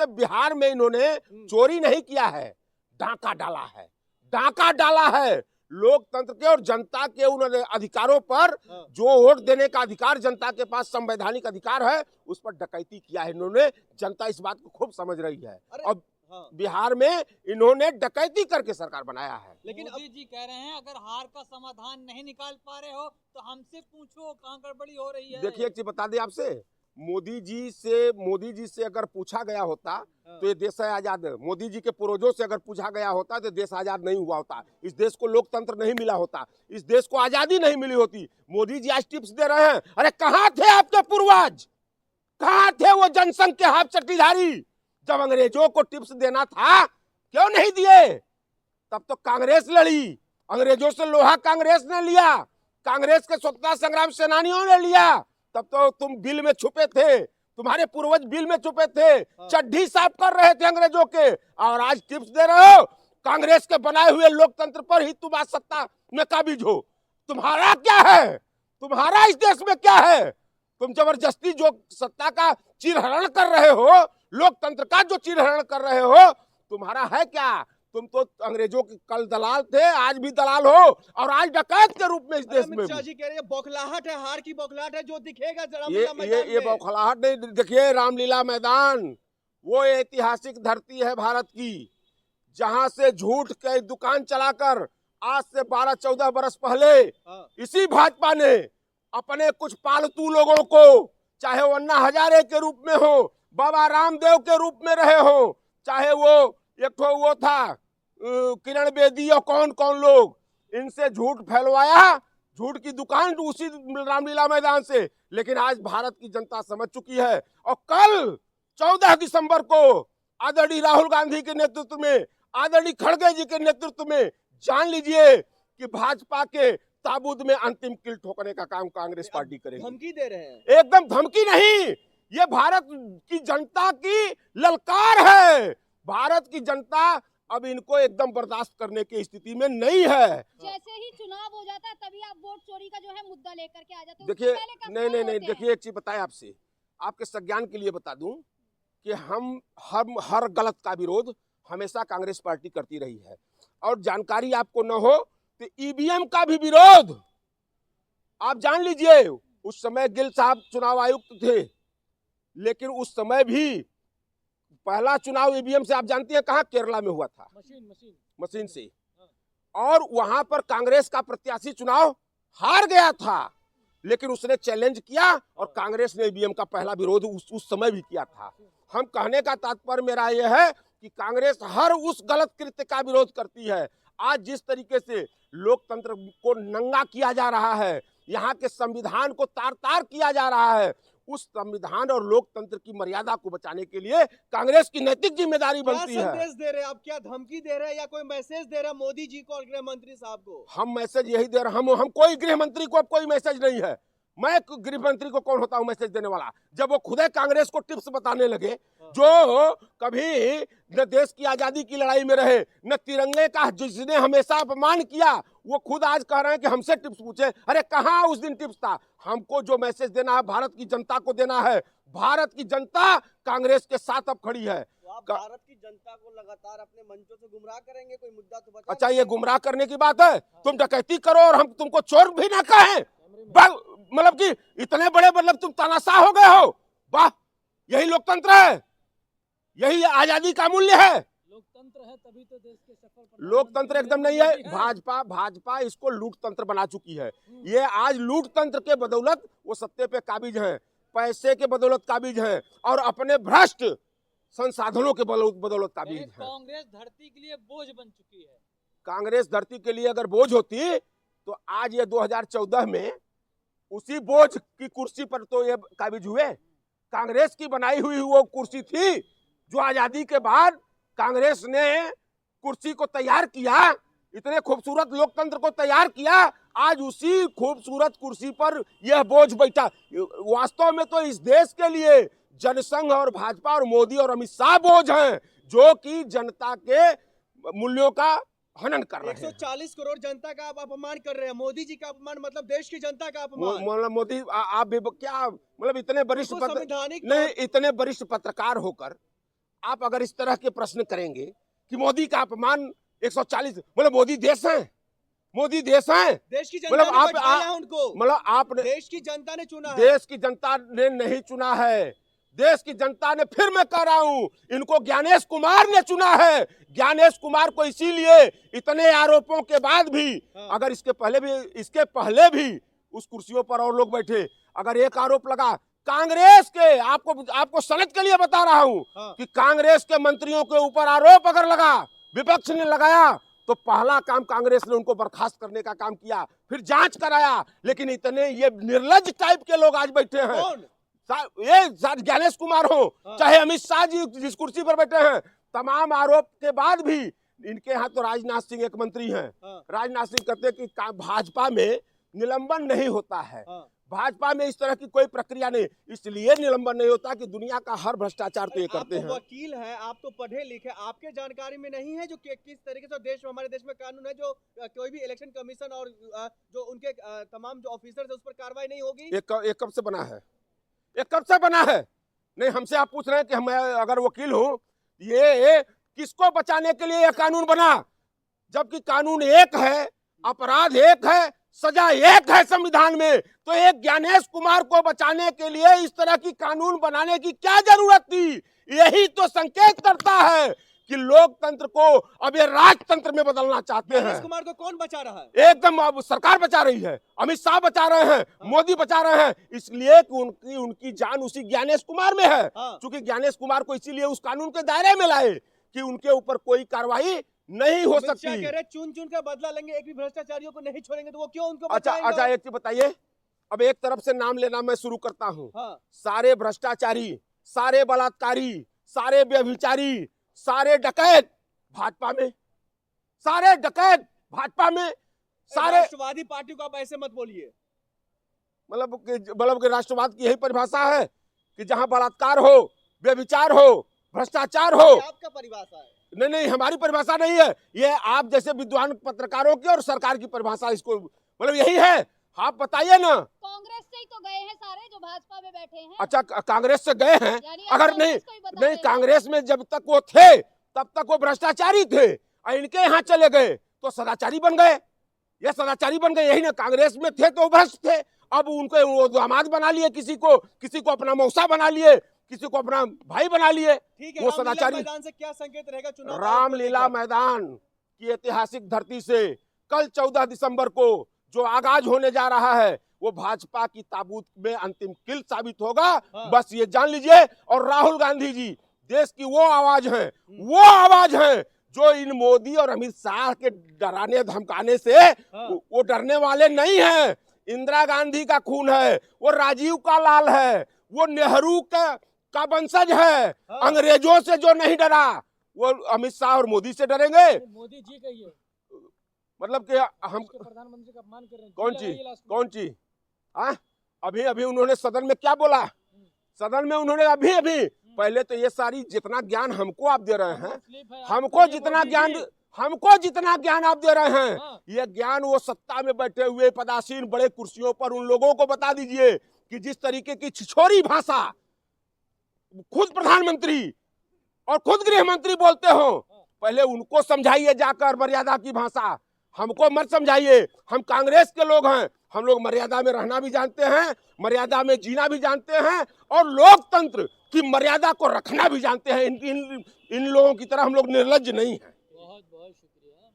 बिहार में इन्होंने चोरी नहीं किया है, डाका डाला है, डाका डाला है लोकतंत्र के और जनता के उन अधिकारों पर, जो वोट देने का अधिकार जनता के पास संवैधानिक अधिकार है, उस पर डकैती किया है इन्होंने। जनता इस बात को खूब समझ रही है और बिहार में इन्होंने डकैती करके सरकार बनाया है। लेकिन मोदी जी कह रहे हैं अगर हार का समाधान नहीं निकाल पा रहे हो तो हमसे पूछो कहाँ गड़बड़ी हो रही है। देखिए एक चीज बता दें आपसे, मोदी जी से अगर पूछा गया होता तो ये देश आजाद, मोदी जी के पूर्वजों से अगर पूछा गया होता तो देश आजाद नहीं हुआ होता, इस देश को लोकतंत्र नहीं मिला होता, इस देश को आजादी नहीं मिली होती। मोदी जी आज टिप्स दे रहे हैं, अरे कहाँ थे आपके पूर्वज, कहाँ थे वो जनसंघ के हाथ चट्टीधारी, जब अंग्रेजों को टिप्स देना था क्यों नहीं दिए? तब तो कांग्रेस लड़ी, अंग्रेजों से लोहा कांग्रेस ने लिया, कांग्रेस के स्वतंत्रता संग्राम सेनानियों ने लिया, तब तो तुम बिल में छुपे थे, तुम्हारे पूर्वज बिल में छुपे थे, चड्ढी साफ कर रहे थे अंग्रेजों के, और आज टिप्स दे रहे हो कांग्रेस के बनाए हुए लोकतंत्र पर ही तुम आज सत्ता में काबिज हो। तुम्हारा क्या है, तुम्हारा इस देश में क्या है? तुम जबरदस्ती जो सत्ता का चिरहरण कर रहे हो, लोकतंत्र का जो चिरहरण कर रहे हो, तुम्हारा है क्या? तुम तो अंग्रेजों के कल दलाल थे, आज भी दलाल हो और आज डकैत के रूप में इस देश में। जी कह रहे हैं बौखलाहट है, हार की बौखलाहट है जो दिखेगा ये बौखलाहट नहीं, देखिए रामलीला मैदान वो ऐतिहासिक धरती है भारत की, जहां से झूठ के दुकान चलाकर आज से 12-14 बरस पहले इसी भाजपा ने अपने कुछ पालतू लोगों को, चाहे वो अन्ना हजारे के रूप में हो, बाबा रामदेव के रूप में रहे हो, चाहे वो एक तो वो था किरण बेदी और कौन कौन लोग, इनसे झूठ फैलवाया, झूठ की दुकान उसी रामलीला मैदान से। लेकिन आज भारत की जनता समझ चुकी है और कल 14 दिसंबर को आदरणीय राहुल गांधी के नेतृत्व में, आदरणीय खड़गे जी के नेतृत्व में जान लीजिए कि भाजपा के ताबूत में अंतिम कील ठोकने का काम कांग्रेस पार्टी करेगी। धमकी दे रहे हैं? एकदम धमकी नहीं, ये भारत की जनता की ललकार है। भारत की जनता अब इनको एकदम बर्दाश्त करने की स्थिति में नहीं है। जैसे ही चुनाव हो जाता है तभी आप वोट चोरी का जो है मुद्दा लेकर के आ जाते हो। देखिए नहीं, देखिए एक चीज बताए आपसे, आपके संज्ञान के लिए बता दूं कि हम हर गलत का विरोध हमेशा कांग्रेस पार्टी करती रही है, और जानकारी आपको न हो तो ईवीएम का भी विरोध आप जान लीजिए। उस समय गिल साहब चुनाव आयुक्त थे, लेकिन उस समय भी पहला चुनाव ईवीएम से आप जानती हैं कहां, केरला में हुआ था, मशीन से, और वहां पर कांग्रेस का प्रत्याशी चुनाव हार गया था, लेकिन उसने चैलेंज किया और कांग्रेस ने ईवीएम का पहला विरोध उस समय भी किया था। हम कहने का तात्पर्य मेरा यह है कि कांग्रेस हर उस गलत कृत्य का विरोध करती है। आज जिस तरीके से लोकतंत्र को नंगा किया जा रहा है, यहाँ के संविधान को तार तार किया जा रहा है, उस संविधान और लोकतंत्र की मर्यादा को बचाने के लिए कांग्रेस की नैतिक जिम्मेदारी बनती है। संदेश दे रहे हैं आप, क्या धमकी दे रहे हैं या कोई मैसेज दे रहे हैं मोदी जी को और गृह मंत्री साहब को? हम मैसेज यही दे रहे हैं, हम कोई गृह मंत्री को अब कोई मैसेज नहीं है। मैं गृह मंत्री को कौन होता हूं मैसेज देने वाला, जब वो खुद कांग्रेस को टिप्स बताने लगे, जो कभी न देश की आजादी की लड़ाई में रहे, न तिरंगे का जिसने हमेशा अपमान किया, वो खुद आज कह रहे हैं कि हमसे टिप्स पूछे। अरे कहाँ उस दिन टिप्स था? हमको जो मैसेज देना है भारत की जनता को देना है। भारत की जनता कांग्रेस के साथ अब खड़ी है। तो आप भारत की जनता को लगातार अपने मंचों से गुमराह करेंगे, कोई मुद्दा तो बचा? अच्छा, ये गुमराह करने की बात है? तुम डकैती करो और हम तुमको चोर भी ना कहें, मतलब कि इतने बड़े, मतलब तुम तानाशाह हो गए हो? वाह, यही लोकतंत्र है, यही आजादी का मूल्य है। लोकतंत्र है तभी तो देश के सफल। लोकतंत्र एकदम नहीं है। भाजपा इसको लूट तंत्र बना चुकी है। ये आज लूट तंत्र के बदौलत वो सत्ते पे काबिज है, पैसे के बदौलत काबिज है और अपने भ्रष्ट संसाधनों के बदौलत काबिज है। कांग्रेस धरती के लिए बोझ बन चुकी है। कांग्रेस धरती के लिए अगर बोझ होती तो आज ये 2014 में उसी बोझ की कुर्सी पर तो ये काबिज हुए। कांग्रेस की बनाई हुई वो कुर्सी थी जो आजादी के बाद कांग्रेस ने कुर्सी को तैयार किया, इतने खूबसूरत लोकतंत्र को तैयार किया। आज उसी खूबसूरत कुर्सी पर यह बोझ बैठा। वास्तव में तो इस देश के लिए जनसंघ और भाजपा और मोदी और अमित शाह बोझ हैं, जो कि जनता के मूल्यों का हनन कर रहे हैं। 140 करोड़ जनता का आप अपमान कर रहे हैं। मोदी जी का अपमान मतलब देश की जनता का अपमान। मोदी आप भी क्या, मतलब इतने वरिष्ठ नहीं, इतने वरिष्ठ पत्रकार होकर आप अगर इस तरह के प्रश्न करेंगे कि मोदी का अपमान 140, मतलब मोदी देश है, मोदी देश है, देश की जनता मतलब ने आप बैठाया है उनको, मतलब आपने, देश की जनता ने चुना है। देश की जनता ने नहीं चुना है, देश की जनता ने, फिर मैं कह रहा हूं, इनको ज्ञानेश कुमार ने चुना है। ज्ञानेश कुमार को इसीलिए इतने आरोपों के बाद भी, अगर इसके पहले भी उस कुर्सियों पर और लोग बैठे, अगर एक आरोप लगा कांग्रेस के, आपको सनद के लिए बता रहा हूं कि कांग्रेस के मंत्रियों के ऊपर आरोप अगर लगा, विपक्ष ने लगाया, तो पहला काम कांग्रेस ने उनको बर्खास्त करने का काम किया, फिर जांच कराया। लेकिन इतने ये निर्लज टाइप के लोग आज बैठे हैं, ये ज्ञानेश कुमार हो चाहे अमित शाह जी जिस कुर्सी पर बैठे हैं, तमाम आरोप के बाद भी इनके यहाँ तो राजनाथ सिंह एक मंत्री हैं, राजनाथ सिंह कहते हैं कि भाजपा में निलंबन नहीं होता है, भाजपा में इस तरह की कोई प्रक्रिया नहीं, इसलिए निलंबन नहीं होता कि दुनिया का हर भ्रष्टाचार तो ये करते हैं। वकील हैं, आप तो पढ़े लिखे, आपके जानकारी में नहीं है जो किस तरीके से देश में, हमारे देश में कानून है जो कोई भी इलेक्शन कमीशन और जो उनके तमाम जो ऑफिसर्स है उस पर कार्रवाई नहीं होगी? ये कब से बना है? ये कब से बना है? नहीं, हमसे आप पूछ रहे हैं कि मैं अगर वकील हूं, ये किसको बचाने के लिए यह कानून बना? जबकि कानून एक है, अपराध एक है, सजा एक है संविधान में, तो एक ज्ञानेश कुमार को बचाने के लिए इस तरह की कानून बनाने की क्या जरूरत थी? यही तो संकेत करता है कि लोकतंत्र को अब ये राजतंत्र में बदलना चाहते हैं। ज्ञानेश कुमार को कौन बचा रहा है? एकदम अब सरकार बचा रही है, अमित शाह बचा रहे हैं, मोदी बचा रहे हैं, इसलिए कि उनकी जान उसी ज्ञानेश कुमार में है। क्योंकि ज्ञानेश कुमार को इसीलिए उस कानून के दायरे में लाए कि उनके ऊपर कोई कार्रवाई नहीं हो सकती। चुन चुन का बदला लेंगे, एक भी भ्रष्टाचारियों को नहीं छोड़ेंगे, तो वो क्यों उनको अच्छा, एक चीज बताइए, अब एक तरफ से नाम लेना मैं शुरू करता हूँ, सारे भ्रष्टाचारी, सारे बलात्कारी, सारे व्यभिचारी, सारे डकैत भाजपा में, सारे डकैत भाजपा में, सारे राष्ट्रवादी पार्टी को आप ऐसे मत बोलिए। मतलब कि राष्ट्रवाद की यही परिभाषा है कि जहां बलात्कार हो, व्यभिचार हो, भ्रष्टाचार हो। आपका परिभाषा है? नहीं, हमारी परिभाषा नहीं है, ये आप जैसे विद्वान पत्रकारों की और सरकार की परिभाषा, इसको मतलब यही है। आप बताइए ना, कांग्रेस से ही तो गए हैं सारे जो भाजपा में बैठे हैं। अच्छा, कांग्रेस से गए हैं? अगर नहीं, कांग्रेस में जब तक वो थे तब तक वो भ्रष्टाचारी थे, और इनके यहाँ चले गए तो सदाचारी बन गए, ये सदाचारी बन गए। यही ना, कांग्रेस में थे तो भ्रष्ट थे, अब उनको वो दामाद बना लिए, किसी को अपना मौसा बना लिए, किसी को अपना भाई बना लिए, वो सदाचारी। मैदान से क्या संकेत रहेगा चुनाव? रामलीला मैदान की ऐतिहासिक धरती से कल 14 दिसंबर को जो आगाज होने जा रहा है, वो भाजपा की ताबूत में अंतिम किल साबित होगा। बस ये जान लीजिए। और राहुल गांधी जी देश की वो आवाज है जो इन मोदी और अमित शाह के डराने धमकाने से वो डरने वाले नहीं हैं। इंदिरा गांधी का खून है, वो राजीव का लाल है, वो नेहरू का वंशज है। अंग्रेजों से जो नहीं डरा वो अमित शाह और मोदी से डरेंगे। मोदी जी का ये मतलब कि हम प्रधानमंत्री का अपमान कर रहे हैं। कौन चीज? अभी उन्होंने सदन में क्या बोला? सदन में उन्होंने अभी पहले तो ये सारी जितना ज्ञान हमको आप दे रहे हैं, हमको जितना ज्ञान आप दे रहे हैं, ये ज्ञान वो सत्ता में बैठे हुए पदासीन बड़े कुर्सियों पर उन लोगों को बता दीजिए कि जिस तरीके की छिछोरी भाषा खुद प्रधानमंत्री और खुद गृह मंत्री बोलते हो, पहले उनको समझाइए जाकर मर्यादा की भाषा। हमको मत समझाइए, हम कांग्रेस के लोग हैं, हम लोग मर्यादा में रहना भी जानते हैं, मर्यादा में जीना भी जानते हैं, और लोकतंत्र की मर्यादा को रखना भी जानते हैं। इन लोगों की तरह हम लोग निर्लज्ज नहीं हैं। बहुत बहुत शुक्रिया।